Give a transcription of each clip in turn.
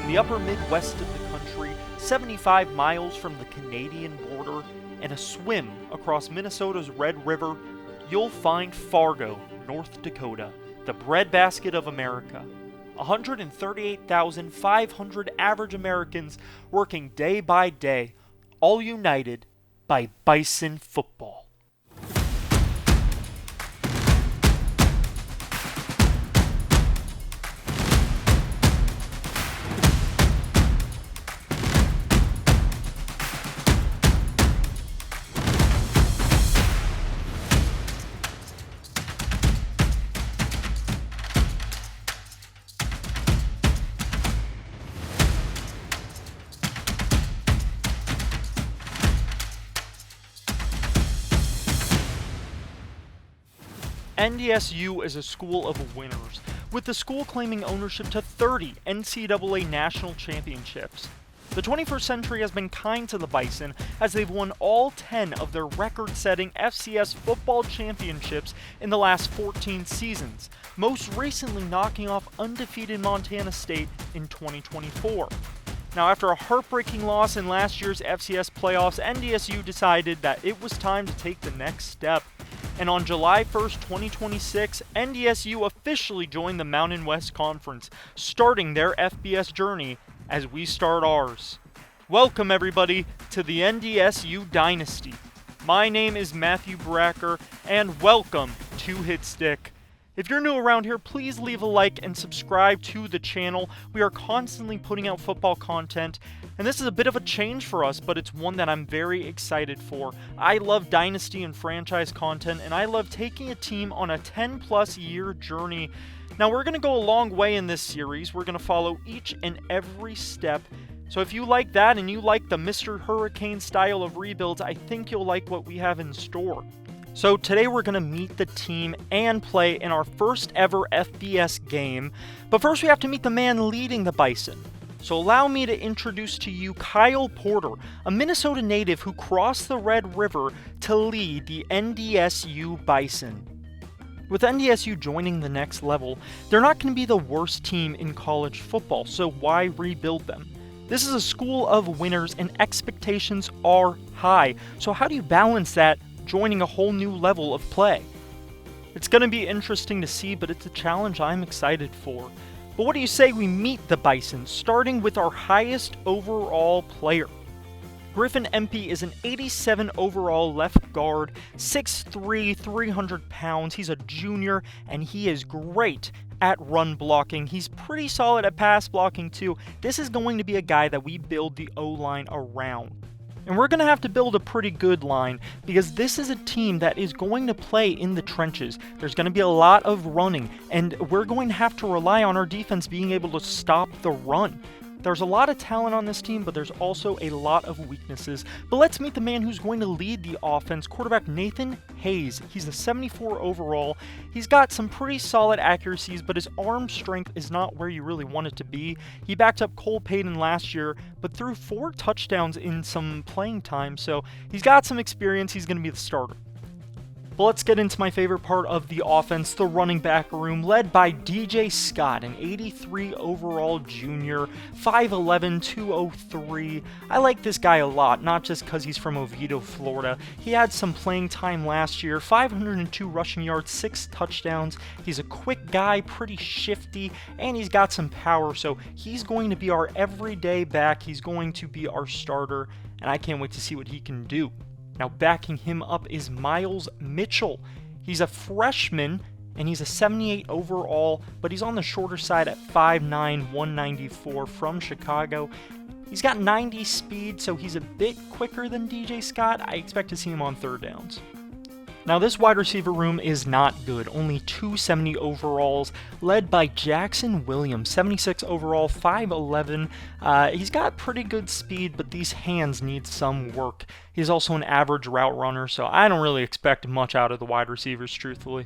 the upper Midwest of the country, 75 miles from the Canadian border, and a swim across Minnesota's Red River, you'll find Fargo, North Dakota, the breadbasket of America. 138,500 average Americans working day by day, all united by Bison football. NDSU is a school of winners, with the school claiming ownership to 30 NCAA national championships. The 21st century has been kind to the Bison as they've won all 10 of their record-setting FCS football championships in the last 14 seasons, most recently knocking off undefeated Montana State in 2024. Now, after a heartbreaking loss in last year's FCS playoffs, NDSU decided that it was time to take the next step. And on July 1st, 2026, NDSU officially joined the Mountain West Conference, starting their FBS journey as we start ours. Welcome, everybody, to the NDSU Dynasty. My name is Matthew Bracker, and welcome to Hitstick. If you're new around here, please leave a like and subscribe to the channel. We are constantly putting out football content, and this is a bit of a change for us, but it's one that I'm very excited for. I love Dynasty and franchise content, and I love taking a team on a 10-plus year journey. Now, we're going to go a long way in this series. We're going to follow each and every step. So if you like that and you like the Mr. Hurricane style of rebuilds, I think you'll like what we have in store. So today we're going to meet the team and play in our first ever FBS game, but first we have to meet the man leading the Bison. So allow me to introduce to you Kyle Porter, a Minnesota native who crossed the Red River to lead the NDSU Bison. With NDSU joining the next level, they're not going to be the worst team in college football, so why rebuild them? This is a school of winners and expectations are high, so how do you balance that joining a whole new level of play? It's going to be interesting to see, but it's a challenge I'm excited for. But what do you say we meet the Bison, starting with our highest overall player? Griffin Empey is an 87 overall left guard, 6'3", 300 pounds. He's a junior, and he is great at run blocking. He's pretty solid at pass blocking too. This is going to be a guy that we build the O-line around. And we're going to have to build a pretty good line because this is a team that is going to play in the trenches. There's going to be a lot of running, and we're going to have to rely on our defense being able to stop the run. There's a lot of talent on this team, but there's also a lot of weaknesses. But let's meet the man who's going to lead the offense, quarterback Nathan Hayes. He's a 74 overall. He's got some pretty solid accuracies, but his arm strength is not where you really want it to be. He backed up Cole Payton last year, but threw 4 touchdowns in some playing time, so he's got some experience. He's going to be the starter. But let's get into my favorite part of the offense, the running back room, led by DJ Scott, an 83 overall junior, 5'11", 203. I like this guy a lot, not just because he's from Oviedo, Florida. He had some playing time last year, 502 rushing yards, 6 touchdowns. He's a quick guy, pretty shifty, and he's got some power, so he's going to be our everyday back. He's going to be our starter, and I can't wait to see what he can do. Now, backing him up is Miles Mitchell. He's a freshman, and he's a 78 overall, but he's on the shorter side at 5'9", 194 from Chicago. He's got 90 speed, so he's a bit quicker than DJ Scott. I expect to see him on third downs. Now, this wide receiver room is not good. Only 270 overalls, led by Jackson Williams, 76 overall, 5'11". He's got pretty good speed, but these hands need some work. He's also an average route runner, so I don't really expect much out of the wide receivers, truthfully.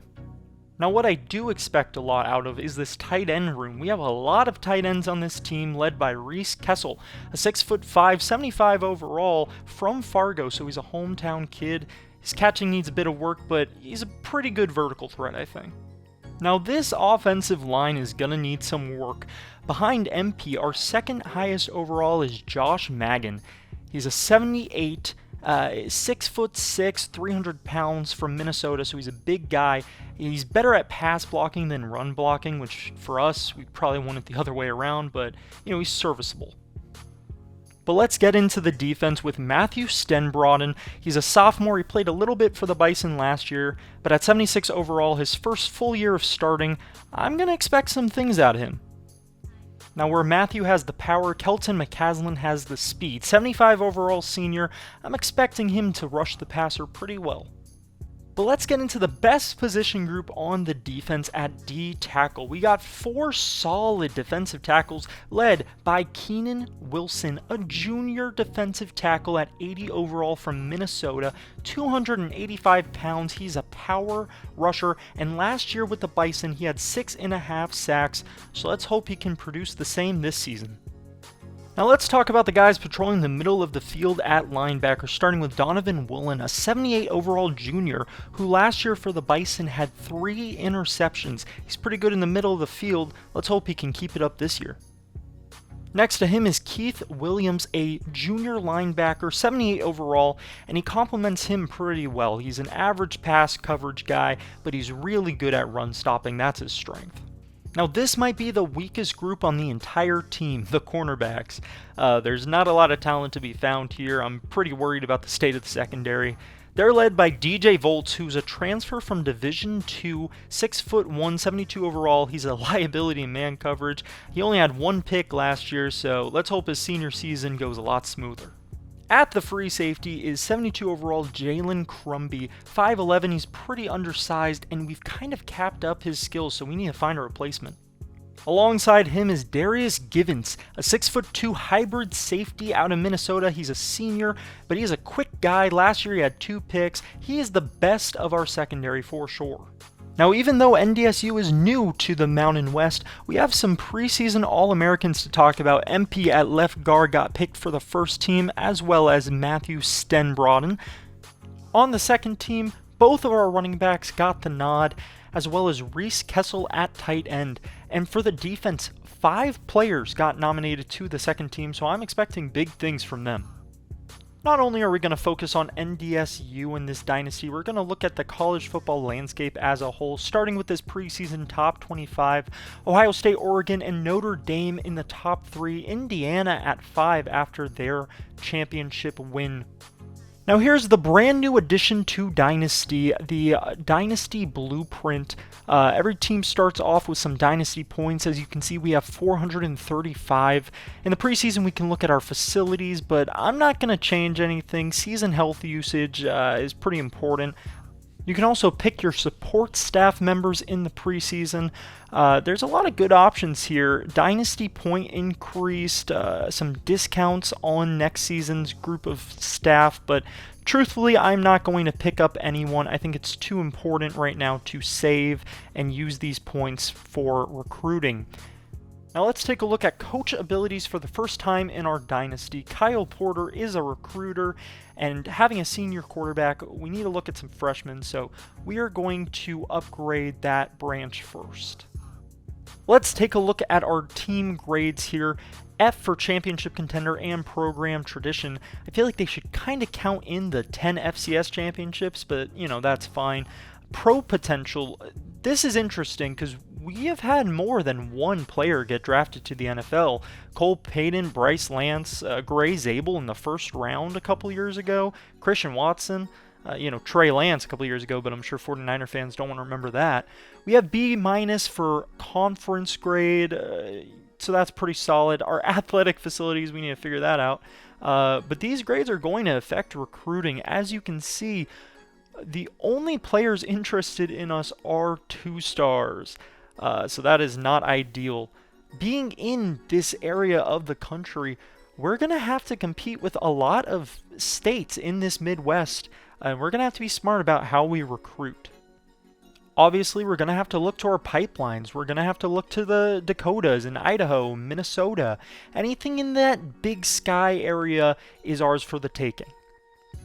Now, what I do expect a lot out of is this tight end room. We have a lot of tight ends on this team, led by Reese Kessel, a 6'5", 75 overall from Fargo, so he's a hometown kid. His catching needs a bit of work, but he's a pretty good vertical threat, I think. Now, this offensive line is going to need some work. Behind MP, our second highest overall is Josh Magan. He's a 78, 6'6", 300 pounds from Minnesota, so he's a big guy. He's better at pass blocking than run blocking, which for us, we probably want it the other way around, but he's serviceable. But let's get into the defense with Matthew Stenbroden. He's a sophomore. He played a little bit for the Bison last year, but at 76 overall, his first full year of starting, I'm going to expect some things out of him. Now, where Matthew has the power, Kelton McCaslin has the speed. 75 overall senior, I'm expecting him to rush the passer pretty well. But let's get into the best position group on the defense at D tackle. We got 4 solid defensive tackles led by Keenan Wilson, a junior defensive tackle at 80 overall from Minnesota, 285 pounds. He's a power rusher, and last year with the Bison, he had 6.5 sacks, so let's hope he can produce the same this season. Now let's talk about the guys patrolling the middle of the field at linebacker, starting with Donovan Woolen, a 78 overall junior who last year for the Bison had 3 interceptions. He's pretty good in the middle of the field. Let's hope he can keep it up this year. Next to him is Keith Williams, a junior linebacker, 78 overall, and he complements him pretty well. He's an average pass coverage guy, but he's really good at run stopping. That's his strength. Now, this might be the weakest group on the entire team, the cornerbacks. There's not a lot of talent to be found here. I'm pretty worried about the state of the secondary. They're led by DJ Volts, who's a transfer from Division II, 6'1", 72 overall. He's a liability in man coverage. He only had 1 pick last year, so let's hope his senior season goes a lot smoother. At the free safety is 72 overall Jalen Crumby, 5'11", he's pretty undersized, and we've kind of capped up his skills, so we need to find a replacement. Alongside him is Darius Givens, a 6'2" hybrid safety out of Minnesota. He's a senior, but he's a quick guy. Last year he had 2 picks. He is the best of our secondary for sure. Now, even though NDSU is new to the Mountain West, we have some preseason All-Americans to talk about. MP at left guard got picked for the first team, as well as Matthew Stenbroden. On the second team, both of our running backs got the nod, as well as Reese Kessel at tight end. And for the defense, 5 players got nominated to the second team, so I'm expecting big things from them. Not only are we going to focus on NDSU in this dynasty, we're going to look at the college football landscape as a whole, starting with this preseason top 25. Ohio State, Oregon, and Notre Dame in the top 3. Indiana at 5 after their championship win. Now here's the brand new addition to Dynasty, the Dynasty Blueprint. Every team starts off with some Dynasty points. As you can see, we have 435. In the preseason, we can look at our facilities, but I'm not going to change anything. Season health usage is pretty important. You can also pick your support staff members in the preseason. There's a lot of good options here. Dynasty point increased, some discounts on next season's group of staff, but truthfully, I'm not going to pick up anyone. I think it's too important right now to save and use these points for recruiting. Now let's take a look at coach abilities for the first time in our dynasty. Kyle Porter is a recruiter, and having a senior quarterback, we need to look at some freshmen, so we are going to upgrade that branch first. Let's take a look at our team grades here. F for championship contender and program tradition. I feel like they should kind of count in the 10 FCS championships, but that's fine. Pro potential. This is interesting because we have had more than one player get drafted to the NFL. Cole Payton, Bryce Lance, Gray Zabel in the first round a couple years ago, Christian Watson, Trey Lance a couple years ago, but I'm sure 49er fans don't want to remember that. We have B- for conference grade, so that's pretty solid. Our athletic facilities, we need to figure that out. But these grades are going to affect recruiting. As you can see, the only players interested in us are 2 stars. So that is not ideal. Being in this area of the country, we're going to have to compete with a lot of states in this Midwest, and we're going to have to be smart about how we recruit. Obviously, we're going to have to look to our pipelines. We're going to have to look to the Dakotas and Idaho, Minnesota. Anything in that Big Sky area is ours for the taking.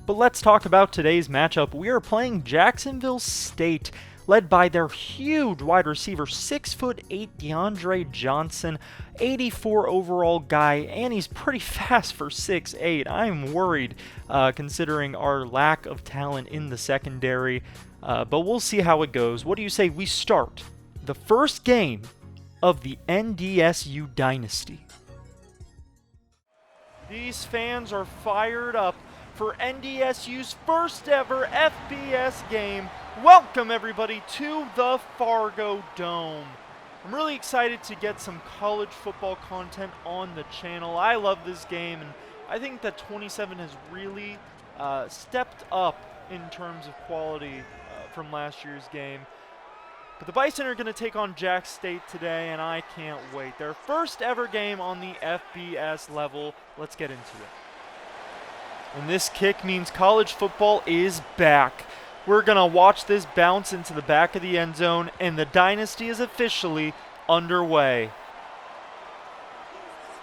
But let's talk about today's matchup. We are playing Jacksonville State. led by their huge wide receiver, 6'8" DeAndre Johnson, 84 overall guy, and he's pretty fast for 6'8". I'm worried considering our lack of talent in the secondary, but we'll see how it goes. What do you say we start the first game of the NDSU Dynasty? These fans are fired up for NDSU's first ever FBS game. Welcome everybody to the Fargo Dome. I'm really excited to get some college football content on the channel. I love this game, and I think that 27 has really stepped up in terms of quality from last year's game. But the Bison are going to take on Jax State today, and I can't wait. Their first ever game on the FBS level. Let's get into it. And this kick means college football is back. We're going to watch this bounce into the back of the end zone, and the Dynasty is officially underway.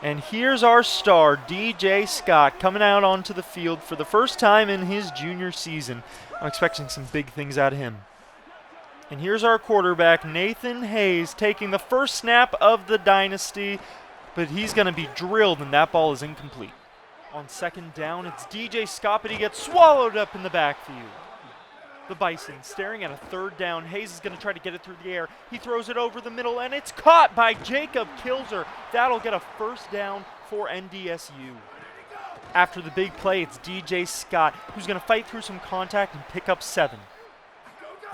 And here's our star, DJ Scott, coming out onto the field for the first time in his junior season. I'm expecting some big things out of him. And here's our quarterback, Nathan Hayes, taking the first snap of the Dynasty, but he's going to be drilled, and that ball is incomplete. On second down, it's DJ Scott, but he gets swallowed up in the backfield. The Bison staring at a third down. Hayes is going to try to get it through the air. He throws it over the middle, and it's caught by Jacob Kilzer. That'll get a first down for NDSU. After the big play, it's DJ Scott, who's going to fight through some contact and pick up 7.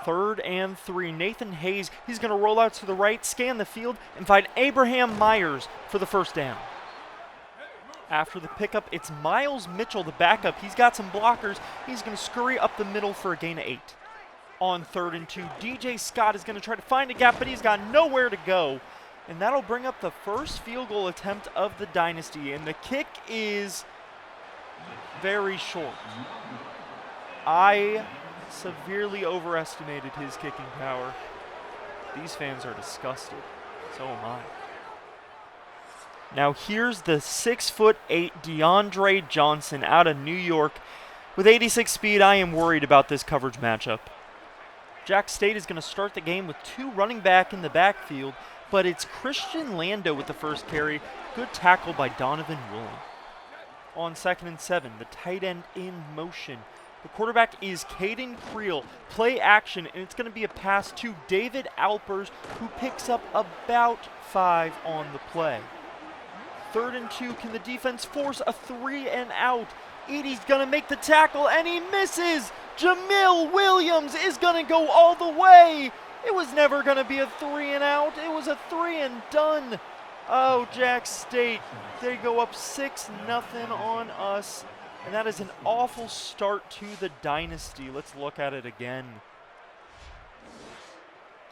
3rd and 3. Nathan Hayes, he's going to roll out to the right, scan the field, and find Abraham Myers for the first down. After the pickup, it's Miles Mitchell, the backup. He's got some blockers. He's going to scurry up the middle for a gain of 8. On 3rd and 2, DJ Scott is going to try to find a gap, but he's got nowhere to go. And that'll bring up the first field goal attempt of the Dynasty. And the kick is very short. I severely overestimated his kicking power. These fans are disgusted. So am I. Now here's the 6'8" DeAndre Johnson out of New York. With 86 speed, I am worried about this coverage matchup. Jax State is going to start the game with 2 running back in the backfield, but it's Christian Lando with the first carry. Good tackle by Donovan Willing. On 2nd and 7, the tight end in motion. The quarterback is Caden Creel. Play action, and it's going to be a pass to David Alpers, who picks up about 5 on the play. 3rd and 2, can the defense force a 3 and out? Edie's going to make the tackle, and he misses! Jamil Williams is going to go all the way! It was never going to be a 3 and out. It was a 3 and done. Oh, Jax State, they go up 6-0 on us. And that is an awful start to the Dynasty. Let's look at it again.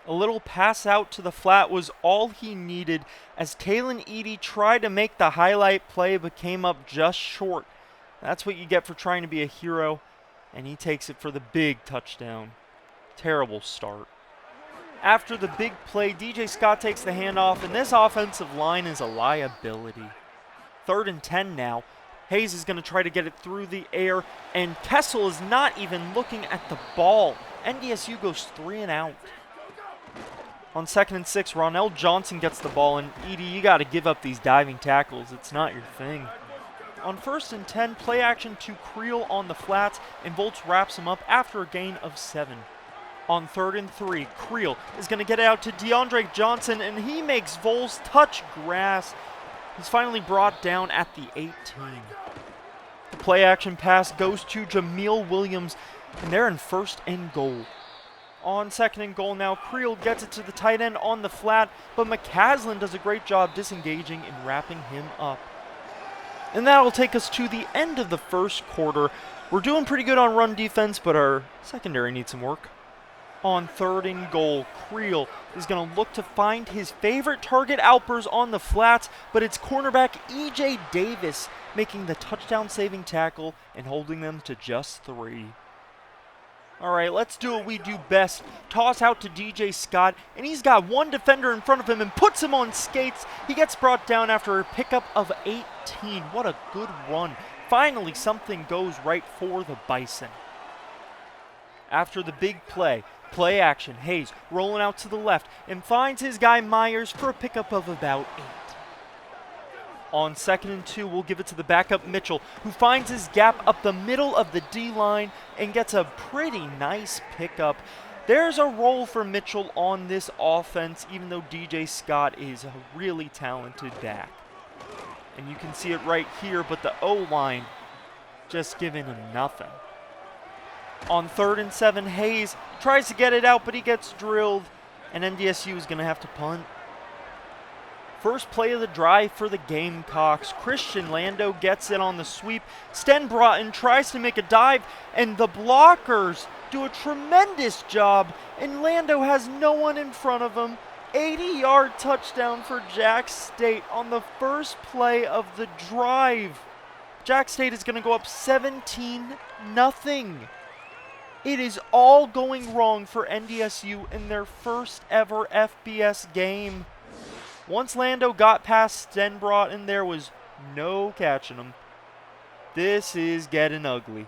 A little pass out to the flat was all he needed as Talon Edie tried to make the highlight play but came up just short. That's what you get for trying to be a hero, and he takes it for the big touchdown. Terrible start. After the big play, DJ Scott takes the handoff, and this offensive line is a liability. 3rd and 10 now. Hayes is going to try to get it through the air, and Kessel is not even looking at the ball. NDSU goes 3 and out. On 2nd and 6, Ronell Johnson gets the ball, and Edie, you got to give up these diving tackles. It's not your thing. On 1st and 10, play action to Creel on the flats, and Volts wraps him up after a gain of 7. On 3rd and 3, Creel is going to get it out to DeAndre Johnson, and he makes Vols touch grass. He's finally brought down at the 18. The play action pass goes to Jamil Williams, and they're in 1st and goal. On 2nd and goal now, Creel gets it to the tight end on the flat, but McCaslin does a great job disengaging and wrapping him up. And that'll take us to the end of the first quarter. We're doing pretty good on run defense, but our secondary needs some work. On 3rd and goal, Creel is going to look to find his favorite target, Alpers, on the flats, but it's cornerback E.J. Davis making the touchdown-saving tackle and holding them to just 3. All right, let's do what we do best. Toss out to DJ Scott, and he's got one defender in front of him and puts him on skates. He gets brought down after a pickup of 18. What a good run. Finally, something goes right for the Bison. After the big play, Play action. Hayes rolling out to the left and finds his guy Myers for a pickup of about 8. On 2nd and 2, we'll give it to the backup Mitchell, who finds his gap up the middle of the D-line and gets a pretty nice pickup. There's a role for Mitchell on this offense, even though DJ Scott is a really talented back. And you can see it right here, but the O-line just giving him nothing. On 3rd and 7, Hayes tries to get it out, but he gets drilled, and NDSU is going to have to punt. First play of the drive for the Gamecocks. Christian Lando gets it on the sweep. Stenbroughton tries to make a dive, and the blockers do a tremendous job, and Lando has no one in front of him. 80-yard touchdown for Jack State on the first play of the drive. Jack State is going to go up 17-0. It is all going wrong for NDSU in their first ever FBS game. Once Lando got past Stenbroughton, there was no catching him. This is getting ugly.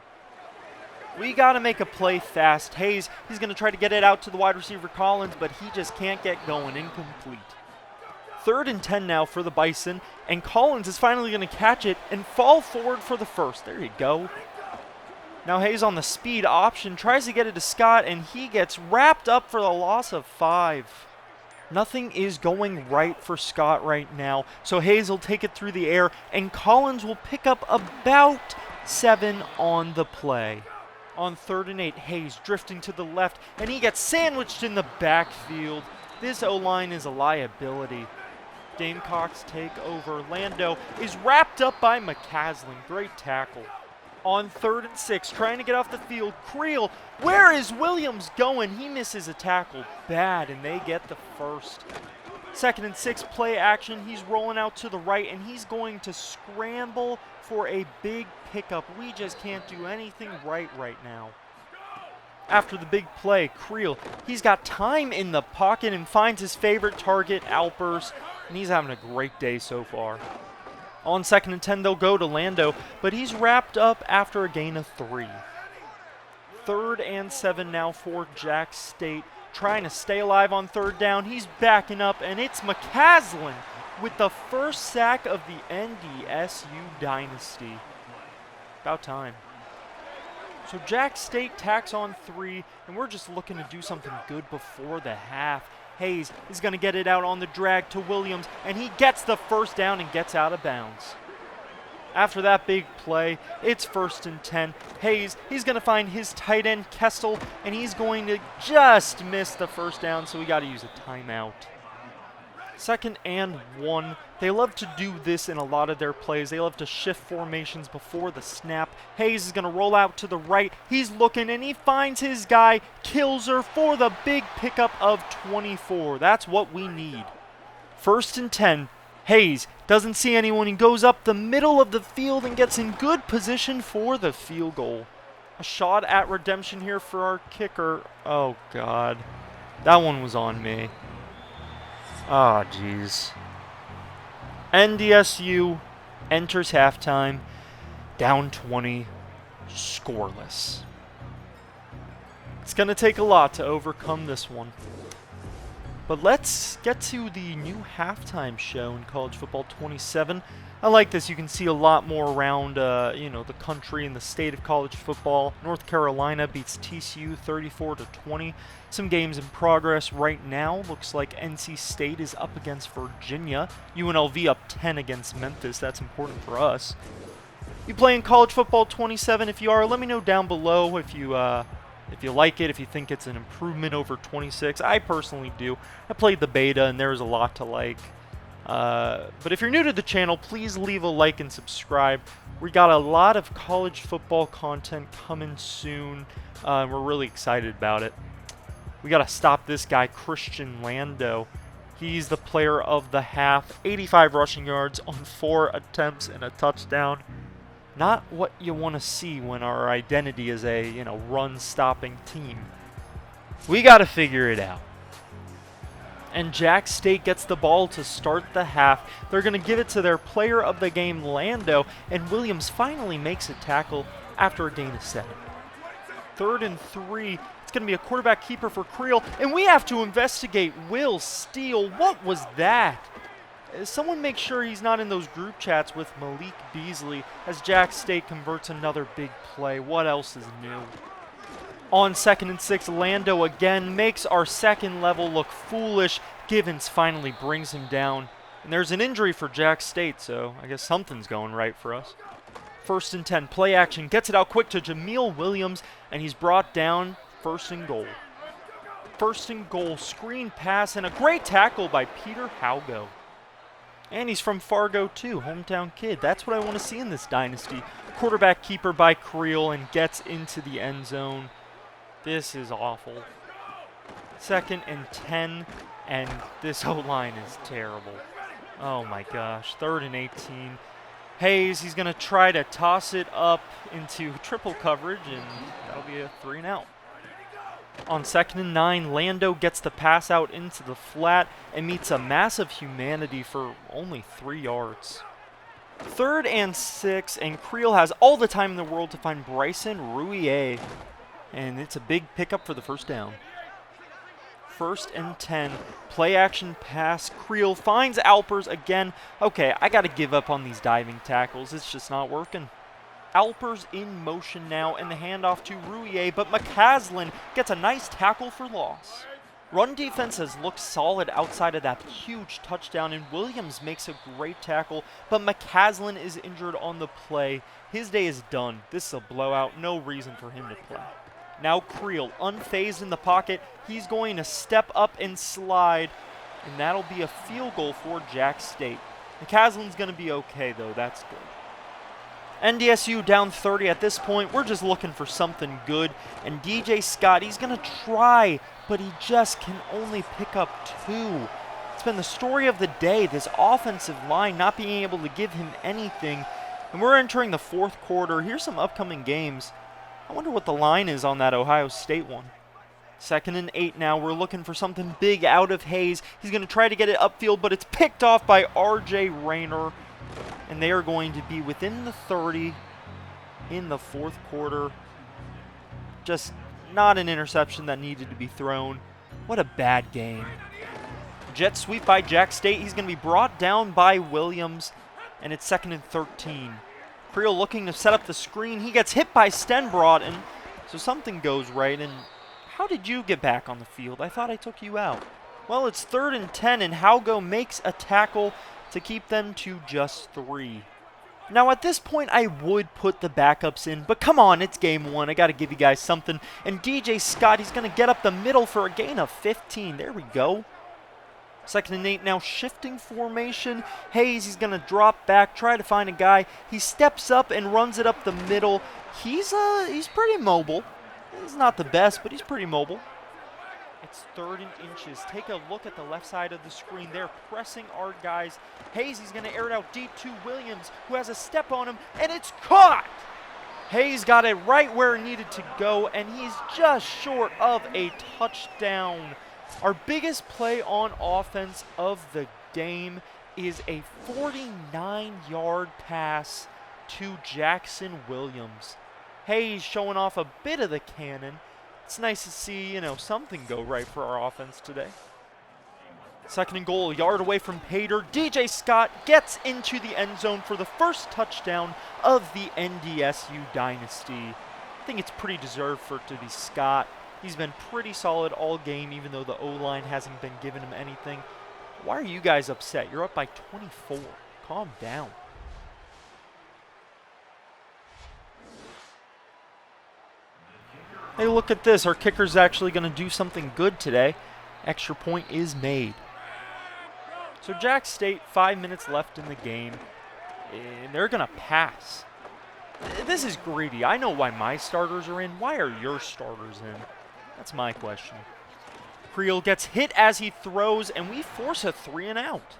We got to make a play fast. Hayes, he's going to try to get it out to the wide receiver Collins, but he just can't get going. Incomplete. 3rd and 10 now for the Bison, and Collins is finally going to catch it and fall forward for the first. There you go. Now Hayes on the speed option, tries to get it to Scott, and he gets wrapped up for the loss of 5. Nothing is going right for Scott right now, so Hayes will take it through the air, and Collins will pick up about 7 on the play. On 3rd and 8, Hayes drifting to the left, and he gets sandwiched in the backfield. This O-line is a liability. Gamecocks take over. Lando is wrapped up by McCaslin. Great tackle. On 3rd and 6, trying to get off the field. Creel, where is Williams going? He misses a tackle bad, and they get the first. 2nd and 6, play action. He's rolling out to the right, and he's going to scramble for a big pickup. We just can't do anything right now. After the big play, Creel, he's got time in the pocket and finds his favorite target, Alpers, and he's having a great day so far. On 2nd and 10, they'll go to Lando, but he's wrapped up after a gain of 3. 3rd and 7 now for Jack State, trying to stay alive on 3rd down. He's backing up, and it's McCaslin with the first sack of the NDSU Dynasty. About time. So Jack State tacks on 3, and we're just looking to do something good before the half. Hayes is going to get it out on the drag to Williams, and he gets the first down and gets out of bounds. After that big play, it's 1st and 10. Hayes, he's going to find his tight end, Kestel, and he's going to just miss the first down, so we got to use a timeout. 2nd and 1. They love to do this in a lot of their plays. They love to shift formations before the snap. Hayes is going to roll out to the right. He's looking, and he finds his guy, Kilzer, for the big pickup of 24. That's what we need. 1st and 10. Hayes doesn't see anyone. He goes up the middle of the field and gets in good position for the field goal. A shot at redemption here for our kicker. Oh, God. That one was on me. Ah, jeez. NDSU enters halftime, down 20, scoreless. It's going to take a lot to overcome this one. But let's get to the new halftime show in College Football 27. I like this. You can see a lot more around, the country and the state of college football. North Carolina beats TCU 34-20. Some games in progress right now. Looks like NC State is up against Virginia. UNLV up 10 against Memphis. That's important for us. You play in College Football 27? If you are, let me know down below if you like it, if you think it's an improvement over 26. I personally do. I played the beta, and there's a lot to like. But if you're new to the channel, please leave a like and subscribe. We got a lot of college football content coming soon. We're really excited about it. We got to stop this guy, Christian Lando. He's the player of the half. 85 rushing yards on 4 attempts and a touchdown. Not what you want to see when our identity is a, run-stopping team. We got to figure it out. And Jack State gets the ball to start the half. They're going to give it to their player of the game, Lando, and Williams finally makes a tackle after a gain of 7. 3rd and 3. It's It's going to be a quarterback keeper for Creel, and we have to investigate Will Steele. What was that? Someone make sure he's not in those group chats with Malik Beasley as Jack State converts another big play. What else is new? On 2nd and 6, Lando again makes our second level look foolish. Givens finally brings him down. And there's an injury for Jack State, so I guess something's going right for us. 1st and 10, play action, gets it out quick to Jameel Williams, and he's brought down. 1st and goal. 1st and goal, screen pass, and a great tackle by Peter Haugo. And he's from Fargo too, hometown kid. That's what I want to see in this dynasty. Quarterback keeper by Creel and gets into the end zone. This is awful. 2nd and 10, and this O-line is terrible. Oh my gosh, 3rd and 18. Hayes, he's going to try to toss it up into triple coverage, and that'll be a 3 and out. On 2nd and 9, Lando gets the pass out into the flat and meets a massive humanity for only 3 yards. 3rd and 6, and Creel has all the time in the world to find Bryson Rouillet, and it's a big pickup for the 1st down. 1st and 10, play action pass. Creel finds Alpers again. Okay, I got to give up on these diving tackles. It's just not working. Alpers in motion now, and the handoff to Rouillet, but McCaslin gets a nice tackle for loss. Run defense has looked solid outside of that huge touchdown, and Williams makes a great tackle, but McCaslin is injured on the play. His day is done. This is a blowout. No reason for him to play. Now Creel, unfazed in the pocket. He's going to step up and slide, and that'll be a field goal for Jack State. McCaslin's going to be okay, though. That's good. NDSU down 30 at this point. We're just looking for something good. And DJ Scott, he's going to try, but he just can only pick up 2. It's been the story of the day, this offensive line not being able to give him anything. And we're entering the 4th quarter. Here's some upcoming games. I wonder what the line is on that Ohio State one. 2nd and 8 now. We're looking for something big out of Hayes. He's going to try to get it upfield, but it's picked off by R.J. Rayner. And they are going to be within the 30 in the 4th quarter. Just not an interception that needed to be thrown. What a bad game. Jet sweep by Jack State. He's going to be brought down by Williams. And it's 2nd and 13. Creel looking to set up the screen. He gets hit by Stenbrod. And so something goes right. And how did you get back on the field? I thought I took you out. Well, it's 3rd and 10. And Haugo makes a tackle to keep them to just 3. Now at this point I would put the backups in, but come on, it's game 1. I got to give you guys something. And DJ Scott, he's going to get up the middle for a gain of 15. There we go. 2nd and 8 now, shifting formation. Hayes, he's going to drop back, try to find a guy. He steps up and runs it up the middle. He's pretty mobile. He's not the best, but he's pretty mobile. It's 3rd and inches. Take a look at the left side of the screen. They're pressing our guys. Hayes, he's going to air it out deep to Williams, who has a step on him, and it's caught! Hayes got it right where it needed to go, and he's just short of a touchdown. Our biggest play on offense of the game is a 49-yard pass to Jackson Williams. Hayes showing off a bit of the cannon. It's nice to see, something go right for our offense today. 2nd and goal, a yard away from Pater. DJ Scott gets into the end zone for the 1st touchdown of the NDSU Dynasty. I think it's pretty deserved for it to be Scott. He's been pretty solid all game, even though the O-line hasn't been giving him anything. Why are you guys upset? You're up by 24. Calm down. Hey, look at this. Our kicker's actually going to do something good today. Extra point is made. So Jack State, 5 minutes left in the game, and they're going to pass. This is greedy. I know why my starters are in. Why are your starters in? That's my question. Creel gets hit as he throws, and we force a 3 and out.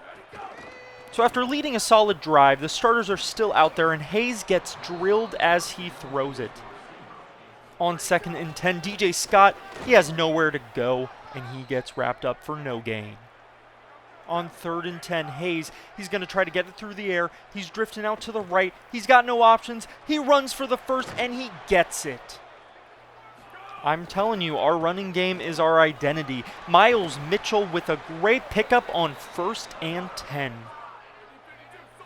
So after leading a solid drive, the starters are still out there, and Hayes gets drilled as he throws it. On 2nd and 10, DJ Scott, he has nowhere to go, and he gets wrapped up for no gain. On 3rd and 10, Hayes, he's going to try to get it through the air. He's drifting out to the right. He's got no options. He runs for the 1st, and he gets it. I'm telling you, our running game is our identity. Miles Mitchell with a great pickup on 1st and 10.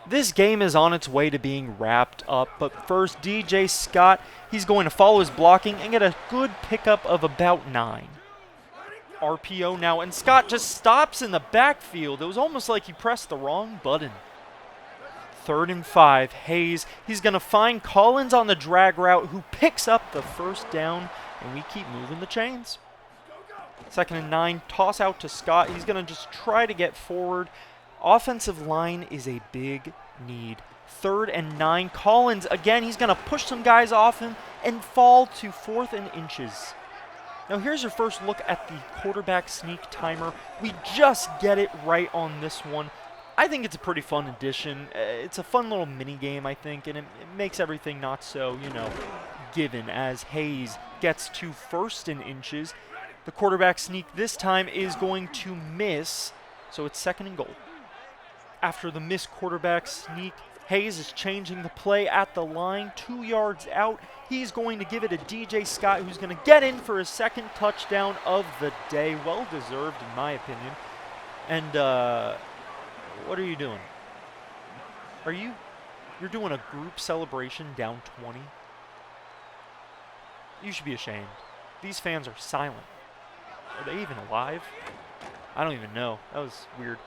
This game is on its way to being wrapped up, but first, DJ Scott, he's going to follow his blocking and get a good pickup of about 9. RPO now, and Scott just stops in the backfield. It was almost like he pressed the wrong button. 3rd and 5, Hayes, he's going to find Collins on the drag route, who picks up the 1st down, and we keep moving the chains. 2nd and 9, toss out to Scott. He's going to just try to get forward. Offensive line is a big need. 3rd and 9, Collins, again, he's going to push some guys off him and fall to 4th and inches. Now here's your first look at the quarterback sneak timer. We just get it right on this one. I think it's a pretty fun addition. It's a fun little mini game, I think, and it makes everything not so, given as Hayes gets to 1st and inches. The quarterback sneak this time is going to miss, so it's 2nd and goal. After the missed quarterback sneak, Hayes is changing the play at the line, 2 yards out. He's going to give it to DJ Scott, who's going to get in for his 2nd touchdown of the day. Well deserved, in my opinion. And, what are you doing? You're doing a group celebration down 20? You should be ashamed. These fans are silent. Are they even alive? I don't even know. That was weird.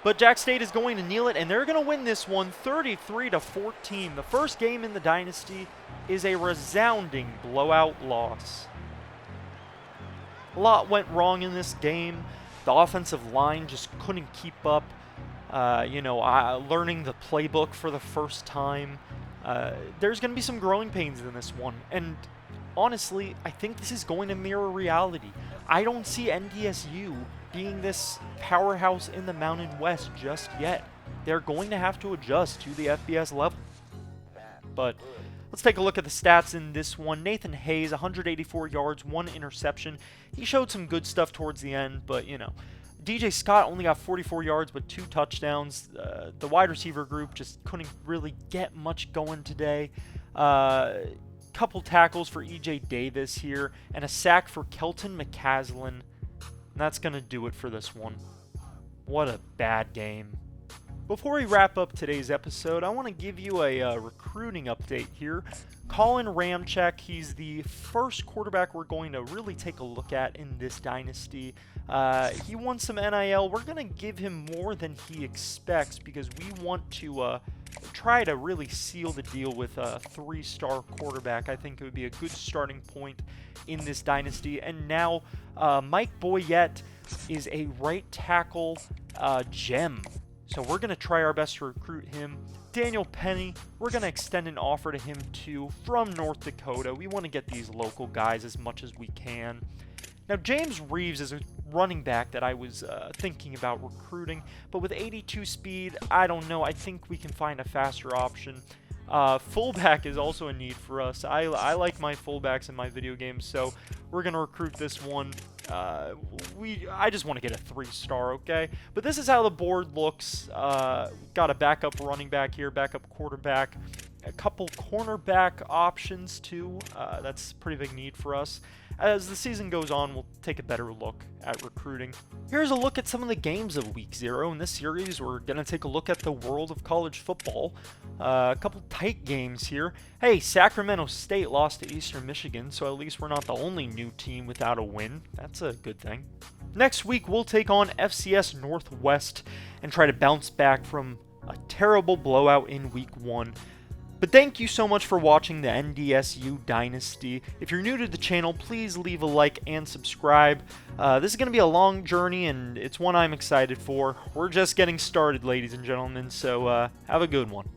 But Jack State is going to kneel it, and they're going to win this one 33-14. The first game in the Dynasty is a resounding blowout loss. A lot went wrong in this game. The offensive line just couldn't keep up. Learning the playbook for the first time. There's going to be some growing pains in this one. And honestly, I think this is going to mirror reality. I don't see NDSU being this powerhouse in the Mountain West just yet. They're going to have to adjust to the FBS level. But let's take a look at the stats in this one. Nathan Hayes, 184 yards, 1 interception. He showed some good stuff towards the end, but, DJ Scott only got 44 yards but 2 touchdowns. The wide receiver group just couldn't really get much going today. Couple tackles for EJ Davis here, and a sack for Kelton McCaslin. And that's going to do it for this one. What a bad game. Before we wrap up today's episode, I want to give you a recruiting update here. Colin Ramczyk, he's the first quarterback we're going to really take a look at in this dynasty. He won some NIL. We're going to give him more than he expects because we want to try to really seal the deal with a 3-star quarterback. I think it would be a good starting point in this dynasty. And now Mike Boyette is a right tackle gem. So we're going to try our best to recruit him. Daniel Penny, we're going to extend an offer to him too from North Dakota. We want to get these local guys as much as we can. Now, James Reeves is a running back that I was thinking about recruiting, but with 82 speed, I don't know. I think we can find a faster option. Fullback is also a need for us. I like my fullbacks in my video games, so we're going to recruit this one. I just want to get a 3-star, okay? But this is how the board looks. Got a backup running back here, backup quarterback, a couple cornerback options too. That's a pretty big need for us. As the season goes on, we'll take a better look at recruiting. Here's a look at some of the games of Week 0. In this series, we're going to take a look at the world of college football. A couple tight games here. Hey, Sacramento State lost to Eastern Michigan, so at least we're not the only new team without a win. That's a good thing. Next week, we'll take on FCS Northwest and try to bounce back from a terrible blowout in Week 1. But thank you so much for watching the NDSU Dynasty. If you're new to the channel, please leave a like and subscribe. This is going to be a long journey, and it's one I'm excited for. We're just getting started, ladies and gentlemen, so have a good one.